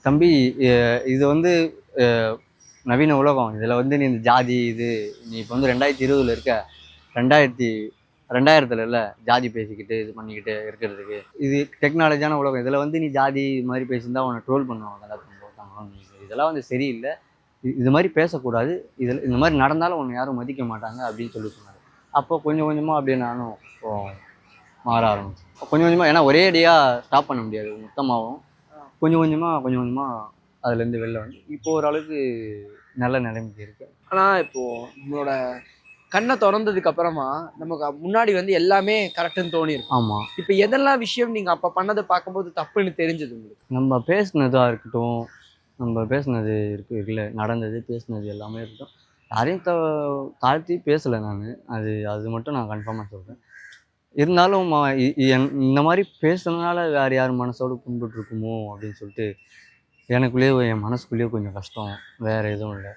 தம்பி, இது வந்து நவீன உலகம். இதில் வந்து நீ இந்த ஜாதி நீ இப்போ வந்து 2020 இருக்க. 2000 இல்லை ஜாதி பேசிக்கிட்டு இது பண்ணிக்கிட்டு இருக்கிறதுக்கு. இது டெக்னாலஜியான உலகம். இதில் வந்து நீ ஜாதி இது மாதிரி பேசியிருந்தா உன்னை ட்ரோல் பண்ணுவாங்க. இதெல்லாம் வந்து சரியில்லை. இது மாதிரி பேசக்கூடாது. இதில் இந்த மாதிரி நடந்தாலும் உன்னை யாரும் மதிக்க மாட்டாங்க அப்படின்னு சொன்னார். அப்போ கொஞ்சம் கொஞ்சமாக அப்படியே நானும் மாற ஆரம்பிச்சேன். கொஞ்சம் கொஞ்சமாக, ஏன்னா ஒரேடியாக ஸ்டாப் பண்ண முடியாது மொத்தமாகவும். கொஞ்சம் கொஞ்சமாக அதுலேருந்து வெளில வந்து இப்போ ஓரளவுக்கு நல்ல நிலைமைக்கு இருக்கு. ஆனால் இப்போது நம்மளோட கண்ணை திறந்ததுக்கு அப்புறமா நமக்கு முன்னாடி வந்து எல்லாமே கரெக்டுன்னு தோணிருக்கும். ஆமாம். இப்போ எதெல்லாம் விஷயம் நீங்கள் அப்போ பண்ணதை பார்க்கும்போது தப்புன்னு தெரிஞ்சது உங்களுக்கு? நம்ம பேசுனதாக இருக்கட்டும், நம்ம பேசுனது இருக்குல்ல, நடந்தது பேசுனது எல்லாமே இருக்கட்டும். யாரையும் தாழ்த்தி பேசலை நான். அது மட்டும் நான் கன்ஃபார்மாக சொல்கிறேன். இருந்தாலும் இந்த மாதிரி பேசுனதுனால வேறு யார் மனசோடு கும்பிட்டுருக்குமோ அப்படின்னு சொல்லிட்டு எனக்குள்ளேயே, என் மனசுக்குள்ளேயே கொஞ்சம் கஷ்டம். வேறு எதுவும் இல்லை.